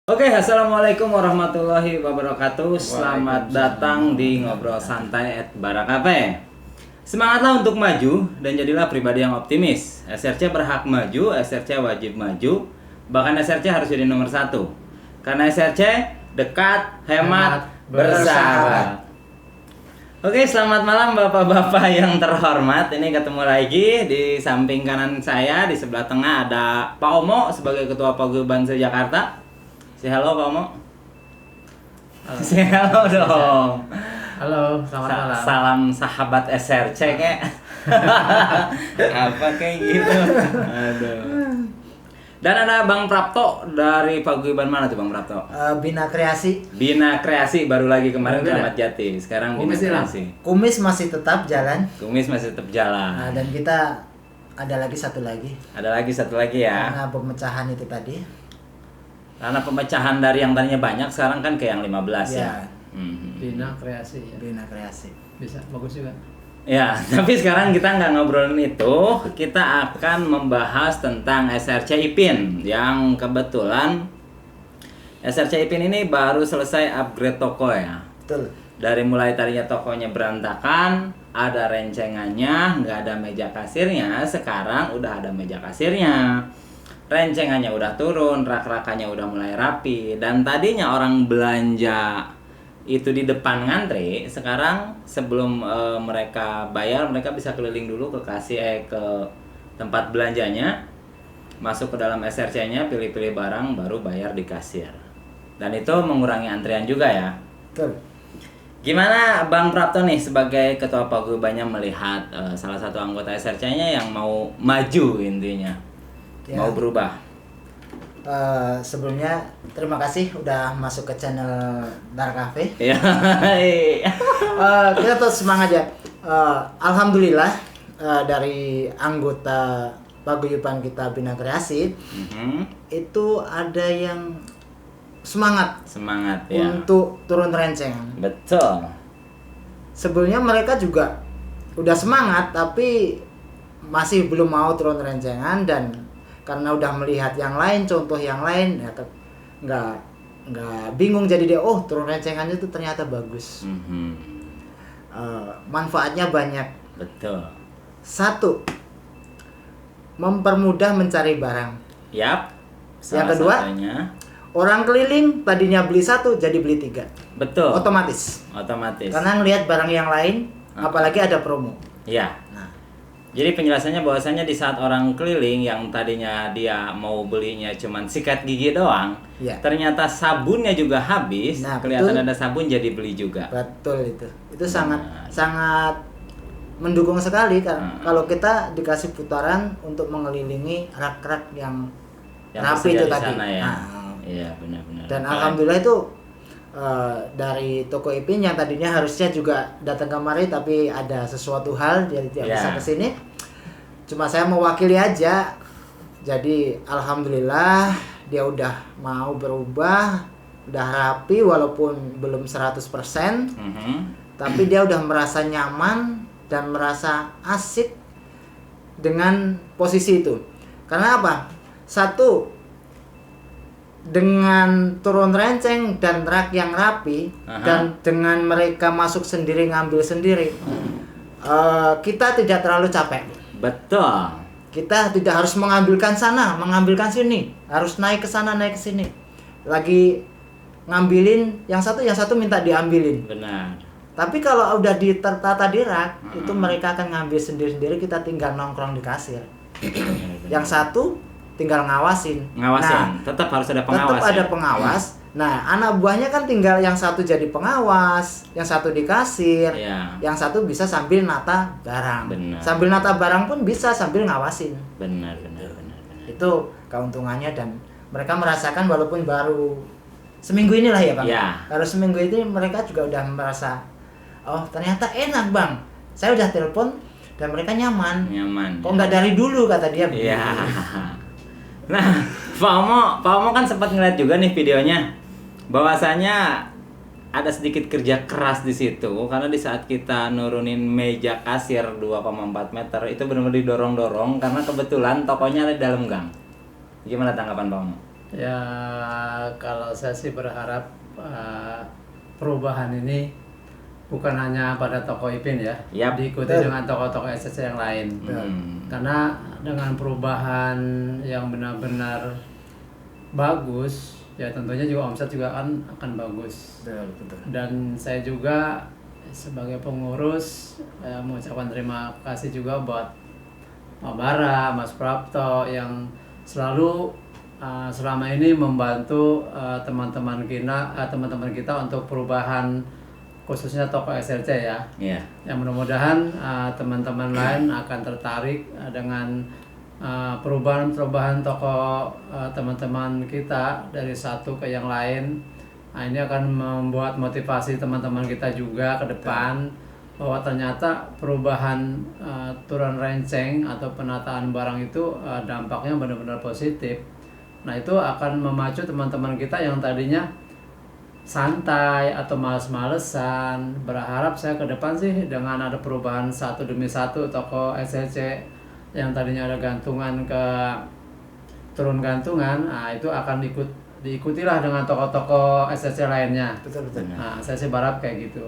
Oke, assalamualaikum warahmatullahi wabarakatuh. Selamat datang di Ngobrol Santai @Barakafe. Semangatlah untuk maju dan jadilah pribadi yang optimis. SRC berhak maju, SRC wajib maju. Bahkan SRC harus jadi nomor 1. Karena SRC dekat, hemat, bersahabat. Oke, selamat malam bapak-bapak yang terhormat. Ini ketemu lagi di samping kanan saya, di sebelah tengah ada Pak Omo sebagai Ketua Paguyuban Jakarta. Say hello Pak Omo. Say hello dong. Halo, selamat malam. Salam sahabat SRC kayak apa kayak gitu. Aduh. Dan ada Bang Prapto dari Paguyuban mana tuh Bang Prapto? Bina Kreasi. Bina Kreasi baru lagi kemarin Beda. Kramat Jati. Sekarang Bina Kumis hilang. Kreasi. Kumis masih tetap jalan. Kumis masih tetap jalan. Dan kita ada lagi satu lagi. Ada lagi satu lagi ya. Karena pemecahan itu tadi. Karena pemecahan dari yang tadinya banyak sekarang kan ke yang 15 ya. Ya. Bina Kreasi ya. Bina Kreasi. Bisa, bagus juga. Ya, tapi sekarang kita nggak ngobrolin itu. Kita akan membahas tentang SRC Ipin yang kebetulan SRC Ipin ini baru selesai upgrade toko ya. Betul. Dari mulai tadinya tokonya berantakan, ada rencengannya, nggak ada meja kasirnya. Sekarang udah ada meja kasirnya. Rencengannya udah turun, rak-rakannya udah mulai rapi. Dan tadinya orang belanja itu di depan ngantri, sekarang sebelum mereka bayar, mereka bisa keliling dulu ke ke tempat belanjanya, masuk ke dalam SRC-nya, pilih-pilih barang, baru bayar di kasir. Dan itu mengurangi antrian juga ya. Betul. Gimana Bang Prapto nih sebagai Ketua Paguyubannya melihat salah satu anggota SRC-nya yang mau maju intinya, Ya. mau berubah? Sebelumnya terima kasih udah masuk ke channel Barakafe. Ya. Kita terus semangat ya. Alhamdulillah dari anggota paguyuban kita Bina Kreasi itu ada yang semangat Ya. untuk turun rencengan. Betul. Sebelumnya mereka juga udah semangat tapi masih belum mau turun rencengan, dan karena udah melihat yang lain, contoh yang lain, ya nggak bingung, jadi dia turun rencengannya itu ternyata bagus. Manfaatnya banyak. Betul. 1, mempermudah mencari barang. Yap. Yang kedua, orang keliling tadinya beli 1 jadi beli 3. Betul. Otomatis. Karena ngelihat barang yang lain, apalagi ada promo. Ya. Nah, Jadi penjelasannya bahwasanya di saat orang keliling yang tadinya dia mau belinya cuman sikat gigi doang, ya. ternyata sabunnya juga habis, Nah, kelihatan betul. ada sabun jadi beli juga. Betul itu. Itu sangat mendukung sekali kan kalau kita dikasih putaran untuk mengelilingi rak-rak yang rapi tersedia itu di tadi. sana ya. Nah, Iya, benar-benar. dan alhamdulillah itu dari toko Ipin yang tadinya harusnya juga datang kemari tapi ada sesuatu hal jadi tidak bisa kesini. Cuma saya mewakili aja. Jadi alhamdulillah dia udah mau berubah, udah rapi walaupun belum 100%. Tapi dia udah merasa nyaman dan merasa asik dengan posisi itu. Karena apa? 1, dengan turun renceng dan rak yang rapi, dan dengan mereka masuk sendiri ngambil sendiri, kita tidak terlalu capek. Betul. Kita tidak harus mengambilkan sana, mengambilkan sini, harus naik ke sana, naik ke sini. Lagi ngambilin yang satu yang minta diambilin. Benar. Tapi kalau udah tertata di rak, itu mereka akan ngambil sendiri-sendiri, kita tinggal nongkrong di kasir. Yang satu tinggal ngawasin. Ngawasin. Tetap harus ada pengawas. Tetap ada pengawas. Nah, anak buahnya kan tinggal yang satu jadi pengawas, yang satu di kasir, yang satu bisa sambil nata barang. Benar. Sambil nata barang pun bisa sambil ngawasin. Benar. Itu keuntungannya, dan mereka merasakan walaupun baru seminggu inilah ya Bang. Ya. Baru seminggu ini mereka juga udah merasa, ternyata enak Bang. Saya udah telepon dan mereka nyaman. Kok nggak dari dulu, kata dia. Iya. Nah, Pak Omo kan sempat ngeliat juga nih videonya, bahwasanya ada sedikit kerja keras di situ, karena di saat kita nurunin meja kasir 2,4 meter itu benar-benar didorong-dorong karena kebetulan tokonya ada di dalam gang. Gimana tanggapan Pak Omo? Ya kalau saya sih berharap perubahan ini bukan hanya pada toko Ipin ya, Yap. diikuti dengan toko-toko SSC yang lain. Karena dengan perubahan yang benar-benar bagus, ya tentunya juga omset juga akan bagus. Betul. Dan saya juga sebagai pengurus mengucapkan terima kasih juga buat Pak Bara, Mas Prapto yang selalu selama ini membantu teman-teman kita untuk perubahan khususnya toko SLC ya. Iya. Yang mudah-mudahan teman-teman lain akan tertarik dengan perubahan toko teman-teman kita dari satu ke yang lain. Nah, ini akan membuat motivasi teman-teman kita juga ke depan bahwa ternyata perubahan turun renceng atau penataan barang itu dampaknya benar-benar positif. Nah, itu akan memacu teman-teman kita yang tadinya santai atau males-malesan. Berharap saya ke depan sih dengan ada perubahan satu demi satu toko SLC yang tadinya ada gantungan ke turun gantungan, nah itu akan diikutilah dengan toko-toko SLC lainnya. Betul. Nah, saya sih berharap kayak gitu.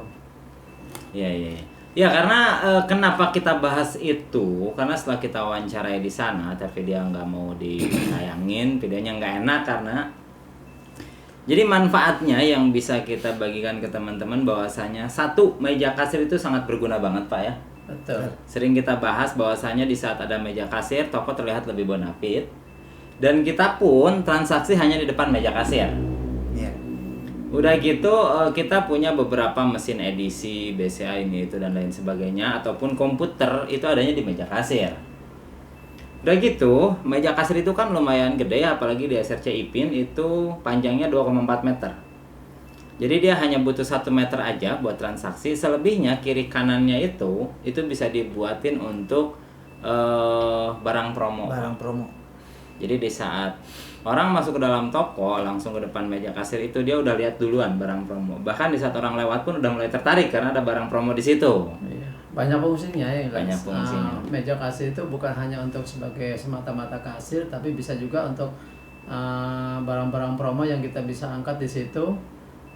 Iya. Ya karena kenapa kita bahas itu? Karena setelah kita wawancarai di sana, tapi dia nggak mau ditayangin, videonya nggak enak karena jadi manfaatnya yang bisa kita bagikan ke teman-teman bahwasanya satu, meja kasir itu sangat berguna banget Pak ya. Betul. Sering kita bahas bahwasanya di saat ada meja kasir, toko terlihat lebih bonafit. Dan kita pun transaksi hanya di depan meja kasir. Iya. Udah gitu kita punya beberapa mesin edisi, BCA ini itu dan lain sebagainya ataupun komputer itu adanya di meja kasir. Udah gitu, meja kasir itu kan lumayan gede ya, apalagi di SRC Ipin itu panjangnya 2,4 meter. Jadi dia hanya butuh 1 meter aja buat transaksi. Selebihnya kiri kanannya itu bisa dibuatin untuk barang promo. Barang promo. Jadi di saat orang masuk ke dalam toko langsung ke depan meja kasir itu dia udah lihat duluan barang promo. Bahkan di saat orang lewat pun udah mulai tertarik karena ada barang promo di situ. Iya. Banyak fungsinya ya. Banyak fungsinya. Meja kasir itu bukan hanya untuk sebagai semata-mata kasir, tapi bisa juga untuk barang-barang promo yang kita bisa angkat di situ.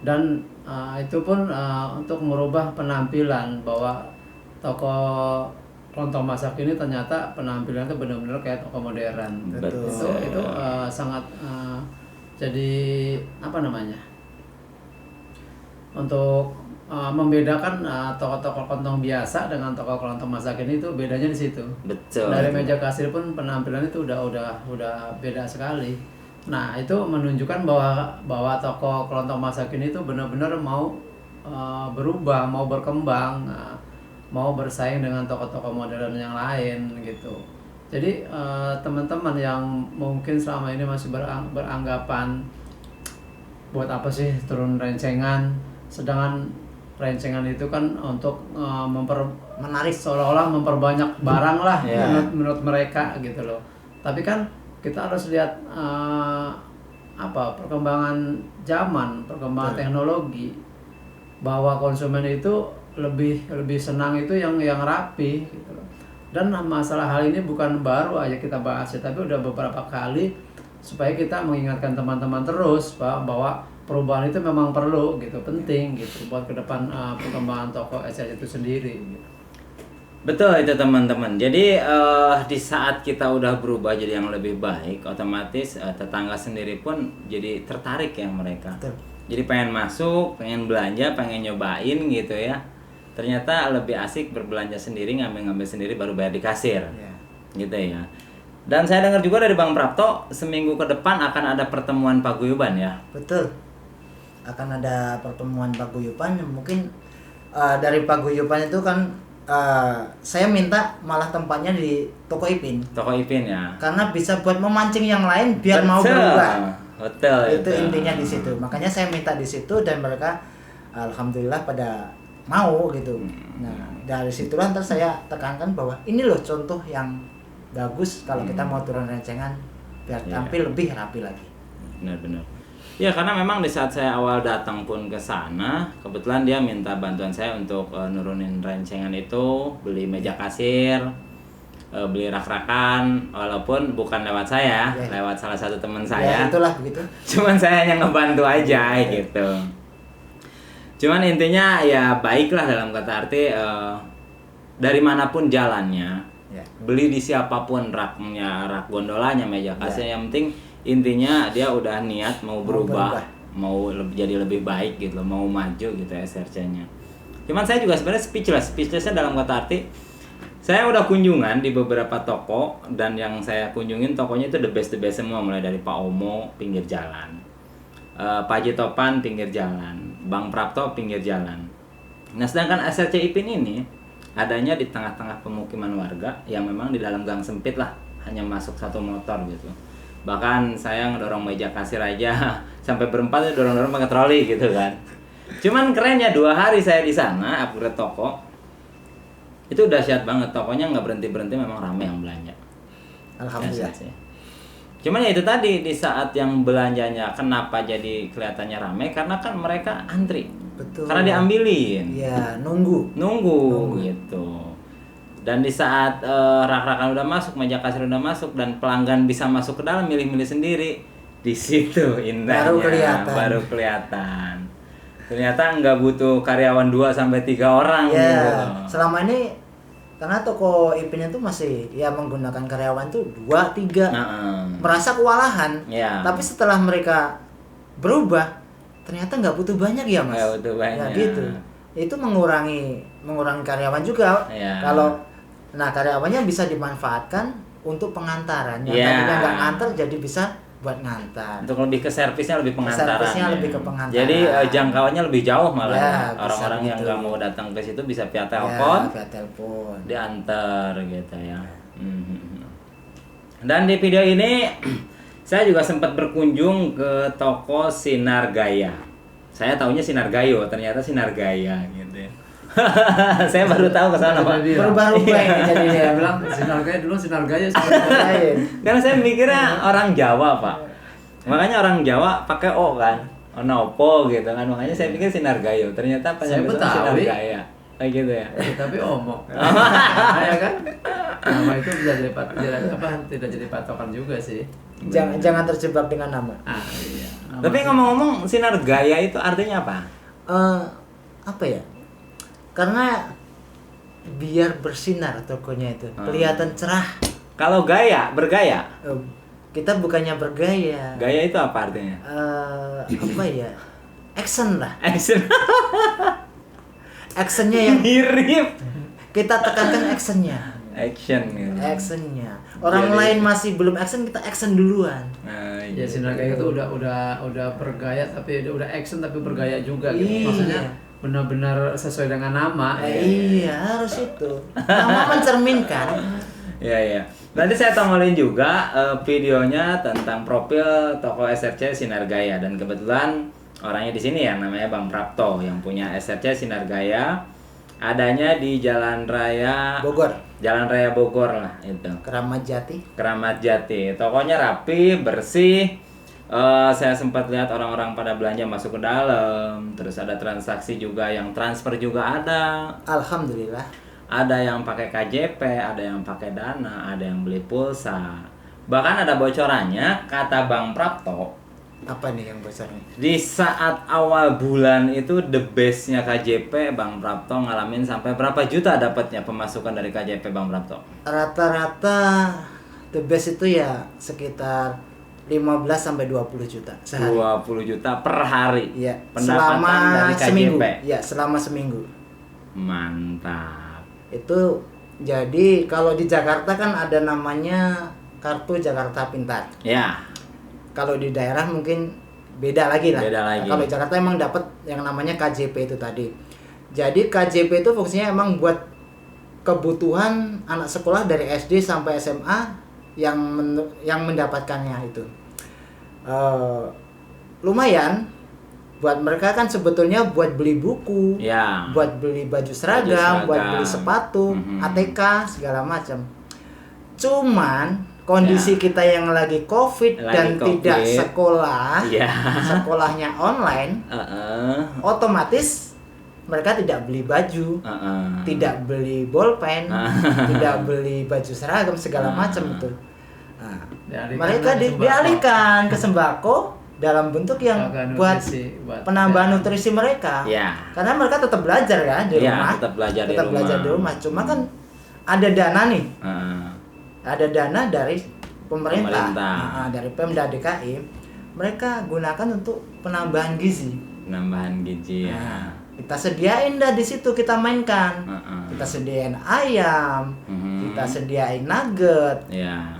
Dan itu pun untuk merubah penampilan bahwa toko kelontong masak ini ternyata penampilannya itu benar-benar kayak toko modern. Betul. Itu sangat jadi apa namanya? Untuk membedakan toko-toko kelontong biasa dengan toko kelontong masak ini itu bedanya di situ. Betul. Dari meja kasir pun penampilan itu udah beda sekali. Nah, itu menunjukkan bahwa toko kelontong masak ini itu benar-benar mau berubah, mau berkembang, mau bersaing dengan toko-toko modern yang lain gitu. Jadi teman-teman yang mungkin selama ini masih beranggapan buat apa sih turun rencengan, sedangkan rencengan itu kan untuk Menarik. seolah-olah memperbanyak barang lah Yeah. menurut mereka gitu loh. Tapi kan kita harus lihat perkembangan zaman, perkembangan teknologi, bahwa konsumen itu lebih senang itu yang rapi gitu loh. Dan masalah hal ini bukan baru aja kita bahas ya, tapi udah beberapa kali supaya kita mengingatkan teman-teman terus bahwa perubahan itu memang perlu gitu, penting gitu buat ke depan perkembangan toko SLC itu sendiri gitu. Betul itu teman-teman. Jadi di saat kita udah berubah jadi yang lebih baik, otomatis tetangga sendiri pun jadi tertarik ya mereka. Betul. Jadi pengen masuk, pengen belanja, pengen nyobain gitu ya. Ternyata lebih asik berbelanja sendiri, ngambil sendiri baru bayar di kasir. Iya. Gitu ya. Dan saya dengar juga dari Bang Prapto, seminggu ke depan akan ada pertemuan paguyuban ya. Betul. Akan ada pertemuan paguyuban. Mungkin dari paguyuban itu kan saya minta malah tempatnya di toko Ipin. Toko Ipin ya. Karena bisa buat memancing yang lain biar mau Betul. berubah. Betul Itu intinya di situ. Makanya saya minta di situ dan mereka alhamdulillah pada mau gitu. Nah, dari situlah ntar saya tekankan bahwa ini loh contoh yang bagus kalau kita mau turun rencengan biar tampil lebih rapi lagi. Benar-benar. Ya karena memang di saat saya awal datang pun ke sana, kebetulan dia minta bantuan saya untuk nurunin rencengan itu, beli meja kasir, beli rak-rakan, walaupun bukan lewat saya, lewat salah satu teman saya. Itulah begitu. Cuman saya hanya ngebantu aja gitu. Cuman intinya ya baiklah dalam kata arti dari manapun jalannya. Beli di siapapun raknya, rak gondolanya, meja kasir, yang penting intinya dia udah niat mau berubah, mau jadi lebih baik gitu, mau maju gitu SRC-nya. Cuman saya juga sebenarnya speechlessnya dalam kata arti saya udah kunjungan di beberapa toko, dan yang saya kunjungin tokonya itu the best semua, mulai dari Pak Omo pinggir jalan, Pak Jitopan pinggir jalan, Bang Prapto pinggir jalan. Nah sedangkan SRC Ipin ini adanya di tengah-tengah pemukiman warga yang memang di dalam gang sempit lah, hanya masuk satu motor gitu. Bahkan saya ngedorong meja kasir aja sampai berempat dorong-dorong pakai troli gitu kan. Cuman kerennya 2 hari saya di sana upgrade toko, itu dahsyat banget, tokonya nggak berhenti memang ramai yang belanja. Alhamdulillah. Cuman ya itu tadi, di saat yang belanjanya kenapa jadi kelihatannya ramai, karena kan mereka antri. Betul. Karena diambilin. Iya, nunggu gitu. Dan di saat rak-rakan udah masuk, meja kasir udah masuk, dan pelanggan bisa masuk ke dalam milih-milih sendiri, di situ indahnya baru kelihatan. Ternyata nggak butuh karyawan 2 sampai 3 orang gitu. Selama ini karena toko Ipinnya tuh masih ya menggunakan karyawan tuh 2, 3. Merasa kewalahan. Tapi setelah mereka berubah, ternyata nggak butuh banyak ya Mas. Nggak butuh banyak. Ya gitu. Itu mengurangi karyawan juga. Kalau karyawannya bisa dimanfaatkan untuk pengantaran. Yang tadinya nggak nganter jadi bisa buat ngantar. Untuk lebih ke servisnya, lebih pengantaran. Servisnya lebih ke pengantaran. Jadi jangkauannya lebih jauh malah. Orang-orang yang nggak mau datang ke situ bisa via telepon. Via telepon. Diantar gitu ya. Dan di video ini saya juga sempat berkunjung ke toko Sinar Gaya. Saya taunya Sinar Gayo, ternyata Sinar Gaya gitu ya. Saya baru tahu ke sana Pak. Berubah-ubah ini jadi dia bilang Sinar Gaya dulu, Sinar Gaya. Karena saya mikirnya orang Jawa Pak. Makanya orang Jawa pakai O kan. Onopo gitu kan. Makanya saya pikir Sinar Gayo. Ternyata saya Sinar Gaya. Kayak gitu ya. Tapi omong. Ya kan? Nama itu bisa tidak jadi patokan juga sih. Jangan terjebak dengan nama. Iya. Tapi ngomong-ngomong, Sinar Gaya itu artinya apa? Apa ya? Karena biar bersinar tokonya itu, kelihatan cerah. Kalau bergaya? Kita bukannya bergaya. Gaya itu apa artinya? Apa ya? Action lah. Actionnya yang mirip. Kita tekankan actionnya. Action gitu. Actionnya. Orang lain masih belum action, kita action duluan. Ya Sinar Gaya itu udah bergaya, tapi udah action tapi bergaya juga gitu. Maksudnya benar-benar sesuai dengan nama. Iya, harus itu. Nama mencerminkan. Iya. Nanti saya tongolin juga videonya tentang profil toko SRC Sinar Gaya, dan kebetulan orangnya di sini ya, namanya Bang Prapto yang punya SRC Sinar Gaya. Adanya di Jalan Raya Bogor lah itu. Keramat Jati. Tokonya rapi, bersih. Saya sempat lihat orang-orang pada belanja masuk ke dalam. Terus ada transaksi juga, yang transfer juga ada. Alhamdulillah. Ada yang pakai KJP, ada yang pakai Dana, ada yang beli pulsa. Bahkan ada bocorannya, kata Bang Prapto. Apa nih yang bocornya? Di saat awal bulan itu the bestnya KJP, Bang Prapto ngalamin sampai berapa juta dapatnya pemasukan dari KJP Bang Prapto? Rata-rata the best itu ya sekitar 15 sampai 20 juta sehari. 20 juta per hari. Iya. Pendapatan dari KJP. Seminggu. Ya, selama seminggu. Mantap. Itu jadi kalau di Jakarta kan ada namanya kartu Jakarta Pintar. Ya. Kalau di daerah mungkin beda lagi lah. Kalau di Jakarta emang dapat yang namanya KJP itu tadi. Jadi KJP itu fungsinya emang buat kebutuhan anak sekolah dari SD sampai SMA yang mendapatkannya itu. Lumayan buat mereka kan sebetulnya buat beli buku, buat beli baju seragam, buat beli sepatu, ATK segala macam. Cuman kondisi kita yang lagi COVID dan tidak sekolah, sekolahnya online, otomatis mereka tidak beli baju, tidak beli bolpen, tidak beli baju seragam segala macam itu. Nah, mereka dialihkan ke sembako dalam bentuk yang buat penambahan nutrisi mereka. Ya. Karena mereka tetap belajar kan di rumah. Tetap belajar di rumah. Cuma kan ada dana nih. Ada dana dari pemerintah. Dari Pemda DKI. Mereka gunakan untuk penambahan gizi. Ya. Kita sediain dah di situ, kita mainkan. Kita sediain ayam, kita sediain nugget. Ya.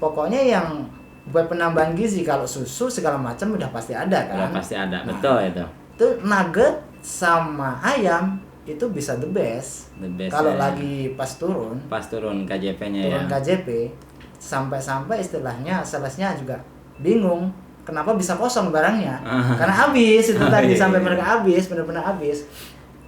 Pokoknya yang buat penambahan gizi, kalau susu segala macam udah pasti ada kan? Udah pasti ada, betul itu. Itu nugget sama ayam itu bisa the best. Kalau lagi pas turun KJP-nya turun KJP, sampai istilahnya salesnya juga bingung. Kenapa bisa kosong barangnya? Karena habis itu tadi sampai mereka habis, benar-benar habis.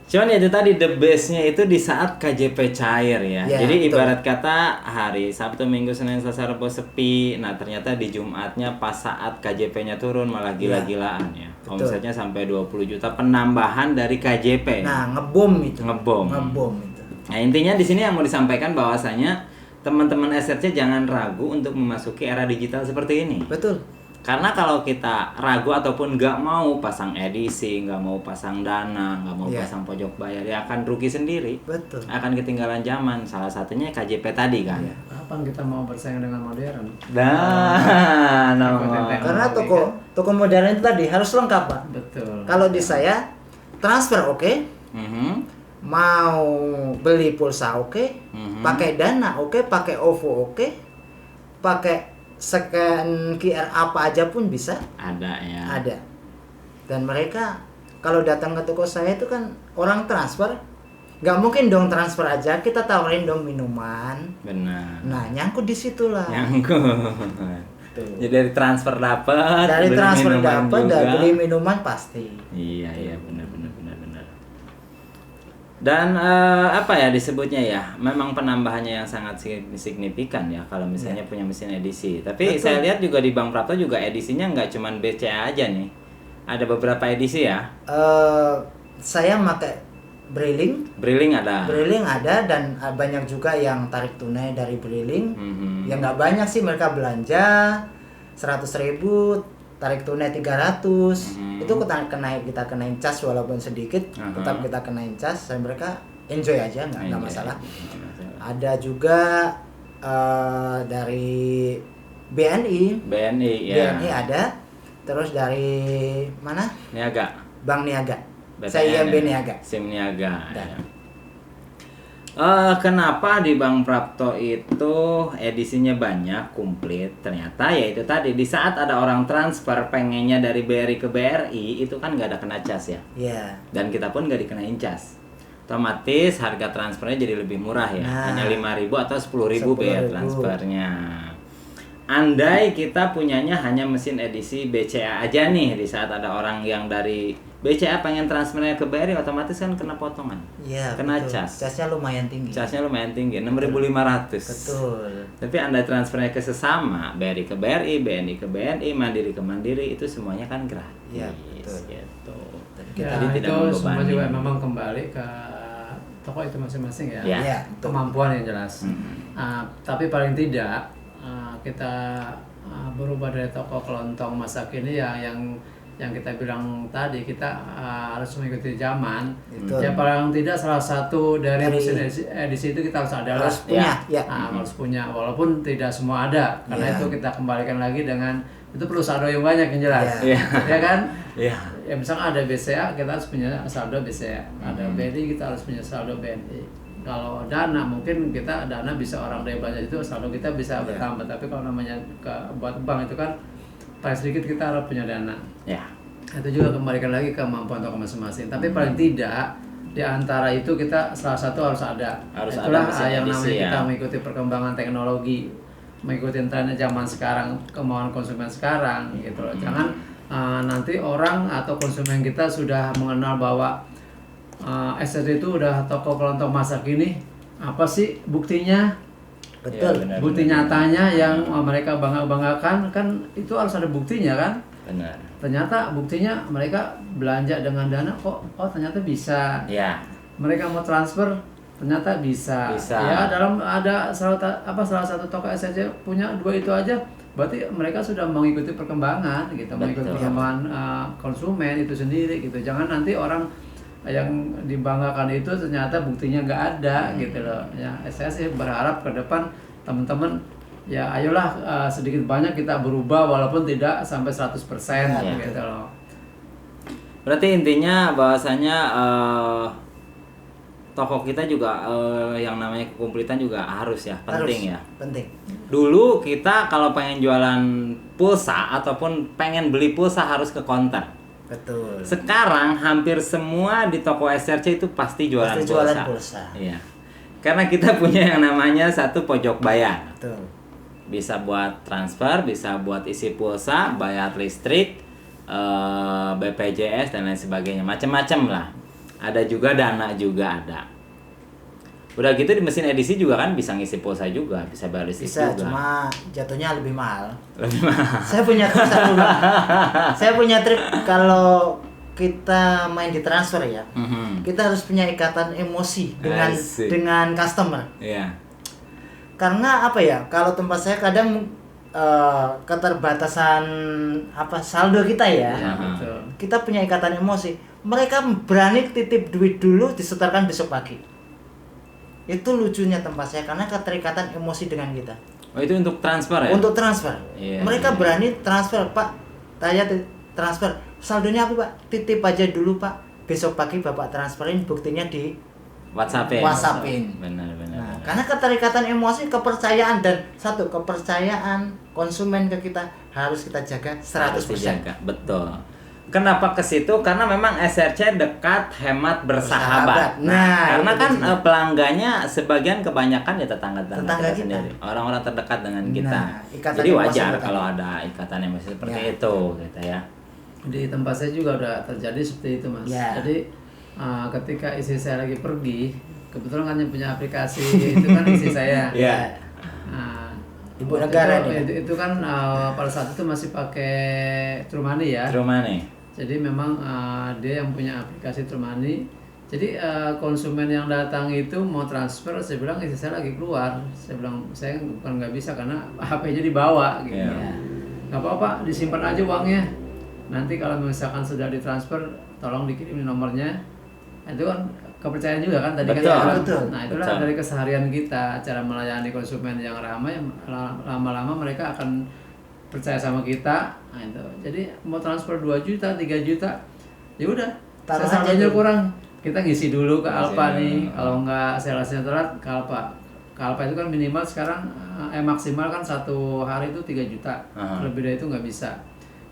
Cuman itu tadi the best-nya itu di saat KJP cair ya. Jadi betul. Ibarat kata hari Sabtu, Minggu, Senin, Selasa, Rabu sepi. Nah ternyata di Jumatnya pas saat KJP-nya turun malah gila-gilaan ya. Omsetnya sampai 20 juta penambahan dari KJP. Nah ngebom itu. Ngebom itu. Nah intinya di sini yang mau disampaikan bahwasanya teman-teman SRC jangan ragu untuk memasuki era digital seperti ini. Betul. Karena kalau kita ragu ataupun nggak mau pasang edisi, nggak mau pasang dana, nggak mau pasang pojok bayar, ya akan rugi sendiri. Betul. Akan ketinggalan zaman. Salah satunya KJP tadi kan. Kapan kita mau bersaing dengan modern? Karena toko modern itu tadi harus lengkap, Pak. Betul. Kalau di saya transfer oke. Mau beli pulsa oke. Pakai dana oke, pakai OVO oke. Pakai scan QR apa aja pun bisa. Ada. Dan mereka kalau datang ke toko saya itu kan orang transfer, nggak mungkin dong transfer aja, kita tawarin dong minuman. Benar. Nah nyangkut di situ lah. Jadi dari transfer dapat, dari beli minuman pasti. Iya benar. Dan apa ya disebutnya ya, memang penambahannya yang sangat signifikan ya kalau misalnya punya mesin edisi. Tapi saya lihat juga di Bang Prapto juga edisinya nggak cuma BCA aja nih, ada beberapa edisi ya. Saya pakai Briling ada dan banyak juga yang tarik tunai dari Briling. Yang nggak banyak sih, mereka belanja 100.000, tarik tunai 300. Itu kita kenain cas walaupun sedikit, tetap kita kenain cas dan mereka enjoy aja, nggak masalah. Ada juga dari BNI ada, terus dari mana? Bank Niaga. Saya IMB Niaga. SIM Niaga. Kenapa di Bang Prapto itu edisinya banyak, komplit? Ternyata ya itu tadi, di saat ada orang transfer pengennya dari BRI ke BRI, itu kan nggak ada kena cas ya. Dan kita pun nggak dikenain cas. Otomatis harga transfernya jadi lebih murah ya, hanya 5.000 atau 10.000 biaya transfernya. Andai kita punyanya hanya mesin edisi BCA aja nih, di saat ada orang yang dari BCA pengen transfernya ke BRI, otomatis kan kena potongan. Kena betul. Casnya lumayan tinggi. 6.500. Betul. Tapi Anda transfernya ke sesama, BRI ke BRI, BNI ke BNI, Mandiri ke Mandiri, itu semuanya kan gratis. Betul. Gitu. Jadi tidak membebani. Itu semua juga memang kembali ke toko itu masing-masing ya. Kemampuan yang jelas. Tapi paling tidak kita berubah dari toko kelontong masa kini yang kita bilang tadi, kita harus mengikuti zaman. Ya paling tidak salah satu dari mesin edisi itu kita harus ada, harus punya. Harus punya, walaupun tidak semua ada, karena itu kita kembalikan lagi dengan itu perlu saldo yang banyak yang jelas. Ya kan? Ya misalnya ada BCA, kita harus punya saldo BCA. Ada BNI, kita harus punya saldo BNI. Kalau dana, mungkin kita dana bisa orang dari belanja itu saldo kita bisa bertambah, tapi kalau namanya buat bank itu kan paling sedikit kita harus punya dana. Itu juga kembalikan lagi ke kemampuan toko masing-masing. Tapi paling tidak di antara itu kita salah satu harus ada. Itulah yang namanya kita mengikuti perkembangan teknologi, mengikuti tren zaman sekarang, kemauan konsumen sekarang gitu loh. Jangan nanti orang atau konsumen kita sudah mengenal bahwa SRC itu udah toko kelontong masa kini. Apa sih buktinya? Betul. Bukti nyatanya yang mereka banggakan kan itu harus ada buktinya kan. Benar. Ternyata buktinya mereka belanja dengan dana kok, oh ternyata bisa. Ya. Mereka mau transfer ternyata bisa. Bisa. Ya dalam ada salah satu toko SRC punya 2 itu aja, berarti mereka sudah mengikuti perkembangan gitu, mengikuti Betul. perkembangan konsumen itu sendiri gitu. Jangan nanti orang yang dibanggakan itu ternyata buktinya nggak ada gitu loh. Ya saya sih berharap ke depan teman-teman ya ayolah sedikit banyak kita berubah walaupun tidak sampai 100% gitu loh. Berarti intinya bahwasanya toko kita juga yang namanya kekompletan juga harus ya, penting ya. Penting. Dulu kita kalau pengen jualan pulsa ataupun pengen beli pulsa harus ke counter. Betul. Sekarang hampir semua di toko SRC itu pasti jualan Pasti pulsa. jualan pulsa. Iya. Karena kita punya yang namanya satu pojok bayar. Betul. Bisa buat transfer, bisa buat isi pulsa, bayar listrik, BPJS dan lain sebagainya, macam-macam lah. Ada juga dana juga ada. Udah gitu di mesin edisi juga kan bisa ngisi pulsa juga, bisa bayar listrik Bisa, juga. cuma jatuhnya lebih mahal. Lebih mahal. Saya punya trik satu, Bang. Saya punya trik kalau kita main di transfer ya. Kita harus punya ikatan emosi Asik. dengan customer. Iya. Karena apa ya? Kalau tempat saya kadang keterbatasan saldo kita ya. Ya, betul. Kita punya ikatan emosi. Mereka berani titip duit dulu disetorkan besok pagi. Itu lucunya tempat saya karena keterikatan emosi dengan kita. Oh itu untuk transfer ya? Untuk transfer. Iya, Mereka iya. berani transfer, Pak. Saya transfer. Saldonya apa, Pak? Titip aja dulu, Pak. Besok pagi Bapak transferin, buktinya di WhatsApp-in. WhatsApp-in. Benar. Nah, karena keterikatan emosi, kepercayaan dan satu kepercayaan konsumen ke kita harus kita jaga 100%. Harus dijaga, betul. Kenapa ke situ? Karena memang SRC dekat, hemat, bersahabat. Nah, karena itu kan dia. pelanggannya sebagian kebanyakan ya tetangga-tetangga Tetangga kita kita. sendiri, orang-orang terdekat dengan kita. Nah, ikatan Jadi emosi wajar betul. kalau ada ikatan emosi seperti Ya. itu, gitu ya. Di tempat saya juga udah terjadi seperti itu Mas. Ya. Jadi ketika istri saya lagi pergi, kebetulan kan yang punya aplikasi itu kan istri saya. Iya. Nah, Ibu waktu negara itu kan pada saat itu masih pakai True Money ya. True Money. Jadi memang dia yang punya aplikasi True Money. Jadi konsumen yang datang itu mau transfer, saya bilang istri saya lagi keluar. Saya bilang saya bukan nggak bisa karena HP-nya dibawa gitu. Iya. Nggak apa-apa, disimpan aja uangnya. Nanti kalau misalkan sudah ditransfer, tolong dikirimin nomornya. Itu kan kepercayaan juga kan tadi Betul, kan. betul. Nah itulah Betul. dari keseharian kita, cara melayani konsumen yang ramai, lama-lama mereka akan percaya sama kita. Nah itu. Jadi mau transfer 2 juta, 3 juta, ya udah. Taruh Saya aja saldonya dulu. kurang, kita ngisi dulu ke Ngisi Alfa dulu. nih. Kalau nggak salesnya telat ke Alfa. Ke Alfa itu kan minimal sekarang maksimal kan 1 hari itu 3 juta. Lebih dari itu nggak bisa.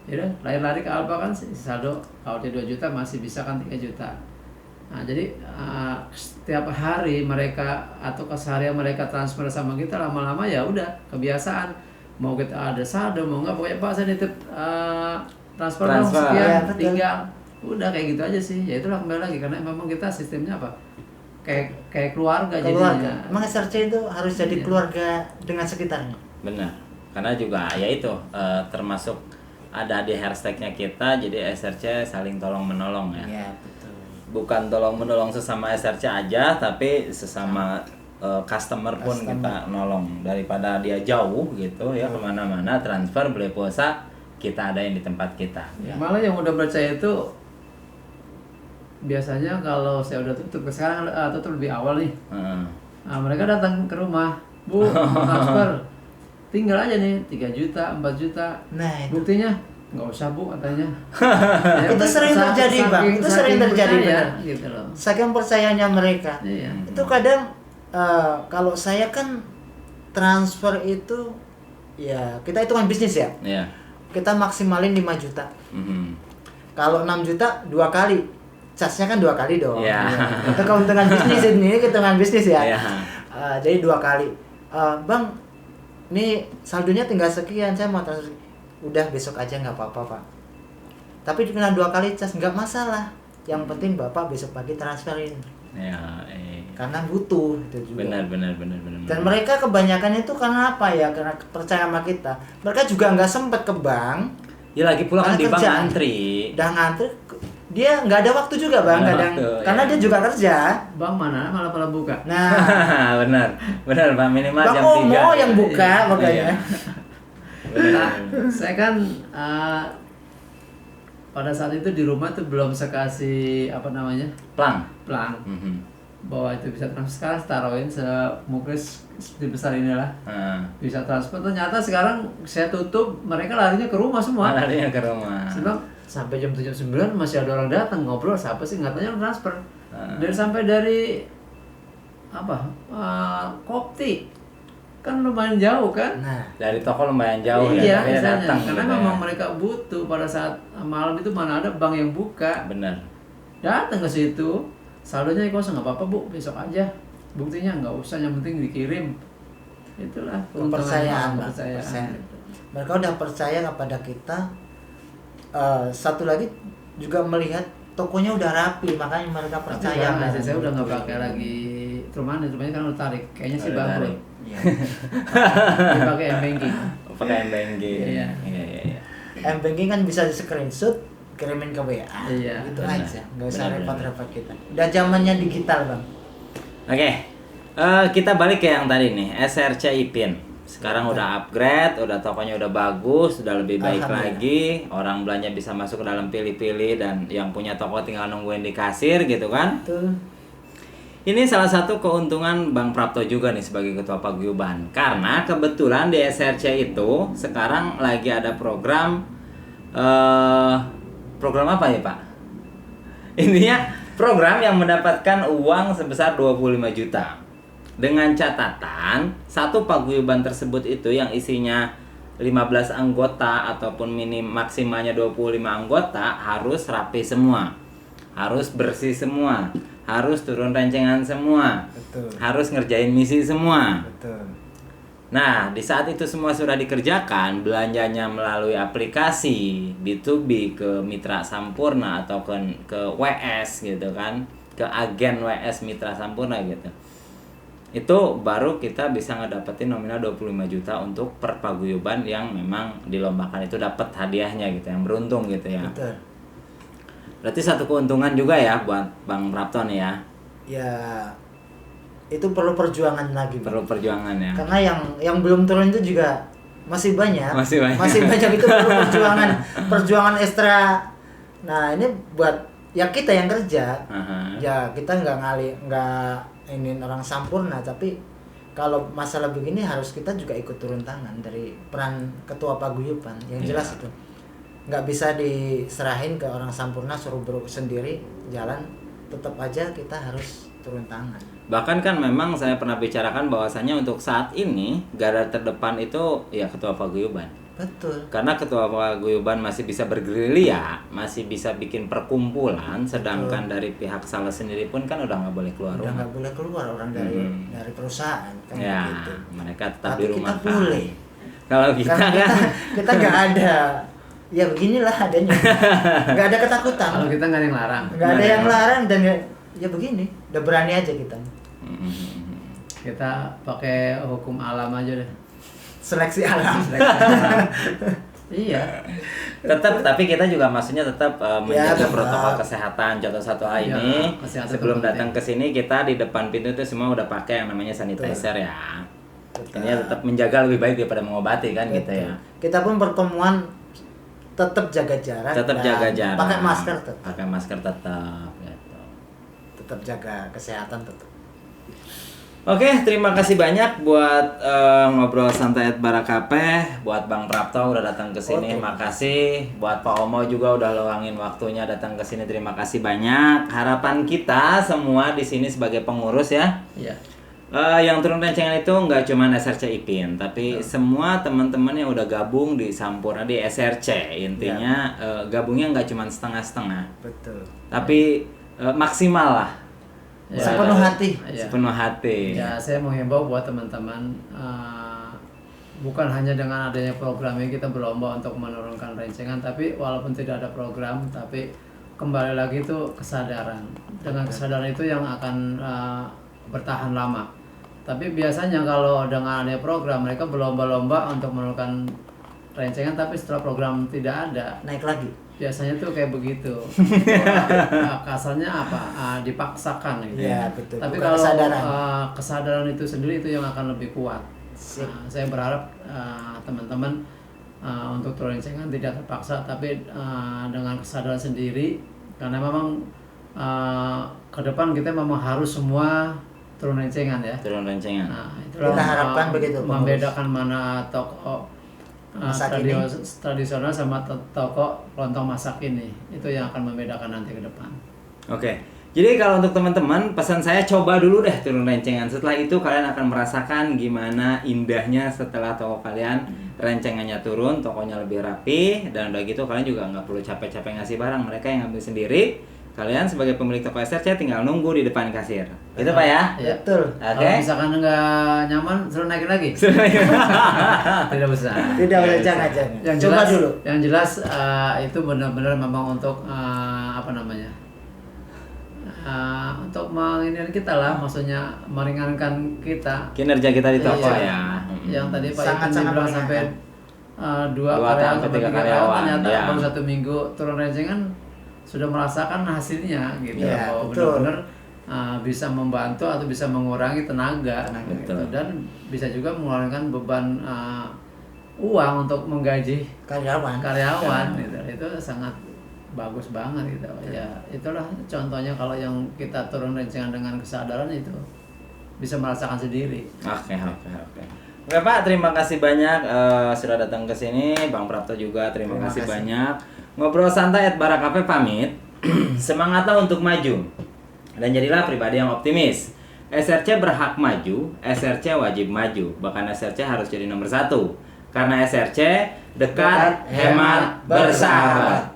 Ya udah, lari-lari ke Alfa kan saldo kalau dia 2 juta masih bisa kan 3 juta. Nah, jadi setiap hari mereka atau keseharian mereka transfer sama kita lama-lama ya udah kebiasaan. Mau kita ada saldo mau nggak pokoknya Pak saya nitip transfer dong Transfer. sekian Ya, betul. tinggal. Udah kayak gitu aja sih. Ya itulah kembali lagi karena memang kita sistemnya apa? Kayak keluarga Keluarga. jadinya. Emang SRC itu harus jadi Iya. keluarga dengan sekitarnya. Benar. Karena juga ya itu termasuk ada di hashtagnya kita, jadi SRC saling tolong menolong ya. Iya, betul. Bukan tolong menolong sesama SRC aja, tapi sesama customer pun Customer. kita nolong. Daripada dia jauh gitu ya kemana-mana transfer beli pulsa, kita ada yang di tempat kita. Malah yang udah percaya itu biasanya kalau saya udah tutup sekarang tutup lebih awal nih. Heeh. Nah, mereka datang ke rumah, Bu, transfer. Tinggal aja nih 3 juta, 4 juta. Nah, itu. Buktinya nggak usah Bu katanya. Itu sering terjadi, Bang. Itu sering terjadi, benar. gitu loh. Saking percayanya mereka. Iya. Itu kadang kalau saya kan transfer itu ya kita hitungan bisnis ya. Iya. Kita maksimalin 5 juta. Mhm. Kalau 6 juta 2 kali. Casnya kan 2 kali dong. Iya. Itu keuntungan bisnis ini keuntungan bisnis ya. Iya. Jadi 2 kali. Bang, ini saldonya tinggal sekian, saya mau transfer. Udah besok aja nggak apa-apa, Pak. Tapi cuma 2 kali cas nggak masalah. Yang penting Bapak besok pagi transferin. Ya, Karena butuh itu juga. benar. Dan mereka kebanyakan itu karena apa ya? Karena percaya sama kita. Mereka juga nggak sempet ke bank Ya lagi pula kan Karena di bank kerjaan. antri. Udah ngantri, dia nggak ada waktu juga bang Nggak ada kadang, waktu, karena ya. dia juga kerja. Bang mana malah buka. Nah, benar, benar Pak, minimal bang jam 3. Omo yang buka Iya. makanya. Nah, saya kan pada saat itu di rumah tuh belum sekasih apa namanya Plang. pelang Mhm. bahwa itu bisa transfer. Sekarang taruhin mungkin seperti besar inilah Heeh. bisa transfer. Ternyata sekarang saya tutup, mereka larinya ke rumah semua. Larinya ke rumah. Sebab sampai jam 7-9 masih ada orang datang ngobrol, siapa sih katanya transfer. Dari apa Kopti kan lumayan jauh kan. Nah, Dari toko lumayan jauh Iya, ya, tapi dia misalnya. datang Karena gitu memang ya. mereka butuh pada saat malam itu, mana ada bank yang buka. Benar. Datang ke situ, saldonya kosong, nggak apa-apa bu, besok aja. Buktinya nggak usah, yang penting dikirim. Itulah keuntungan kepercayaan, Bang. kepercayaan. Kepercayaan. Mereka udah percaya kepada kita. Satu lagi juga melihat tokonya udah rapi, makanya mereka Tapi percaya. Bang, Bang. saya udah nggak pakai lagi Trumani kan udah tarik, kayaknya sih Udah bangkrut. tarik. Iya. Dipakai M-Banking. Pakai M-Banking. Iya. Iya. M-Banking kan bisa di screenshot, kirimin ke WA. Iya, Gitu benar. aja, nggak usah Benar, repot-repot kita. Udah zamannya digital bang. Oke. Kita balik ke yang tadi nih, SRC Ipin. Sekarang udah upgrade, udah tokonya udah bagus, udah lebih baik Alhamdulillah. lagi. Orang belanja bisa masuk ke dalam pilih-pilih dan yang punya toko tinggal nungguin di kasir gitu kan. Tuh. Ini salah satu keuntungan Bang Prapto juga nih sebagai ketua paguyuban. Karena kebetulan di SRC itu sekarang lagi ada program program apa ya, Pak? Intinya program yang mendapatkan uang sebesar 25 juta. Dengan catatan satu paguyuban tersebut itu yang isinya 15 anggota ataupun maksimalnya 25 anggota harus rapi semua. Harus bersih semua. Harus turun rencengan semua. Betul. Harus ngerjain misi semua. Betul. Nah, di saat itu semua sudah dikerjakan, belanjanya melalui aplikasi B2B ke Mitra Sampurna atau ke WS gitu kan, ke agen WS Mitra Sampurna gitu. Itu baru kita bisa ngedapetin nominal 25 juta untuk per paguyuban yang memang dilombakan itu dapat hadiahnya gitu, yang beruntung gitu ya. Betul. Berarti satu keuntungan juga ya buat Bang Prapto nih ya. Ya itu perlu perjuangan lagi Bang. Perlu perjuangan ya. Karena yang belum turun itu juga masih banyak. Masih banyak. Masih banyak, itu perlu perjuangan ekstra. Nah, ini buat ya kita yang kerja. Aha. Ya kita nggak ini orang Sampurna, tapi kalau masalah begini harus kita juga ikut turun tangan dari peran ketua paguyuban. Yang jelas itu nggak bisa diserahin ke orang Sampurna suruh sendiri jalan, tetap aja kita harus turun tangan. Bahkan kan memang saya pernah bicarakan bahwasannya untuk saat ini garda terdepan itu ya ketua paguyuban. Betul. Karena ketua paguyuban masih bisa bergerilya, masih bisa bikin perkumpulan, sedangkan dari pihak sales sendiri pun kan udah nggak boleh keluar Udah rumah. nggak boleh keluar orang dari perusahaan kan Ya, gitu. mereka tetap Tapi di kita rumah. boleh. Kalau kita Karena kan kita nggak ada. Ya beginilah adanya. Nggak ada ketakutan. Kalau kita nggak ada yang larang. Nggak ada yang larang dan ya begini. Udah berani aja kita. Kita pakai hukum alam aja deh. Seleksi alam. Iya. tetap, tapi kita juga maksudnya tetap menjaga tetap. protokol kesehatan contoh satu A Ya, ini. kesehatan Sebelum penting. datang ke sini kita di depan pintu itu semua udah pakai yang namanya sanitizer ya. Ini tetap menjaga lebih baik daripada mengobati kan gitu ya. Kita pun pertemuan tetap jaga jarak. Tetap dan jaga jarak. Pakai masker tetap. Pakai masker tetap gitu. Tetap jaga kesehatan tetap. Oke, terima kasih banyak buat ngobrol santai at Barakape, buat Bang Prapto udah datang ke sini, Oke. makasih. Buat Pak Omo juga udah luangin waktunya datang ke sini, terima kasih banyak. Harapan kita semua di sini sebagai pengurus ya. Iya. Yang turun rencengan itu nggak cuma SRC Ipin, tapi semua teman-teman yang udah gabung di Sampurna di SRC, intinya gabungnya nggak cuma setengah-setengah, Betul. tapi maksimal lah. Ya. Sepenuh hati. Iya. Sepenuh hati. Ya, saya menghimbau buat teman-teman bukan hanya dengan adanya program ini kita berlomba untuk menurunkan rencengan, tapi walaupun tidak ada program, tapi kembali lagi itu kesadaran. Dengan kesadaran itu yang akan bertahan lama. Tapi biasanya kalau dengan adanya program mereka berlomba-lomba untuk menurunkan rencengan tapi setelah program tidak ada Naik lagi. biasanya tuh kayak begitu. Kasarnya apa? Dipaksakan gitu. Iya, betul. Tapi Bukan kalau kesadaran. kesadaran itu sendiri itu yang akan lebih kuat. Sip. Saya berharap teman-teman untuk turun rencengan tidak terpaksa, tapi dengan kesadaran sendiri, karena memang ke depan kita memang harus semua turun rencengan ya. Turun rencengan. Nah, itulah Kita harapkan begitu, Pak membedakan mana toko Masak ini. tradisional sama toko lontong masak ini. Itu yang akan membedakan nanti ke depan. Oke. Jadi kalau untuk teman-teman, pesan saya coba dulu deh turun rencengan. Setelah itu kalian akan merasakan gimana indahnya setelah toko kalian rencengannya turun, tokonya lebih rapi, dan udah gitu kalian juga nggak perlu capek-capek ngasih barang, mereka yang ngambil sendiri. Kalian sebagai pemilik toko SRC tinggal nunggu di depan kasir. Gitu Pak ya? Ya. Betul. Oke. Kalau misalkan nggak nyaman, suruh naikin lagi. Tidak usah. Tidak boleh, jangan. Yang Coba jelas, dulu. Yang jelas itu benar-benar memang untuk apa namanya? Untuk mengingat kita lah, maksudnya meringankan kita. Kinerja kita di toko Iya. ya. Yang tadi Pak Sangat-sangat Ipin bilang meringankan. sampai dua Dua karyawan sampai sampai tiga tiga karyawan, karyawan, ternyata iya. baru 1 minggu turun rencengan sudah merasakan hasilnya gitu. Iya, Bahwa betul. benar-benar bisa membantu atau bisa mengurangi tenaga gitu. Betul. Dan bisa juga mengeluarkan beban uang untuk menggaji karyawan gitu. Itu sangat bagus banget gitu ya. Itulah contohnya kalau yang kita turun rencengan dengan kesadaran itu bisa merasakan sendiri. Oke. Oke Pak, terima kasih banyak sudah datang ke sini. Bang Prapto juga terima Terima kasih kasih. banyak. Ngobrol santai @Bara Cafe pamit. Semangatlah untuk maju dan jadilah pribadi yang optimis. SRC berhak maju, SRC wajib maju. Bahkan SRC harus jadi nomor 1. Karena SRC dekat, hemat, bersahabat.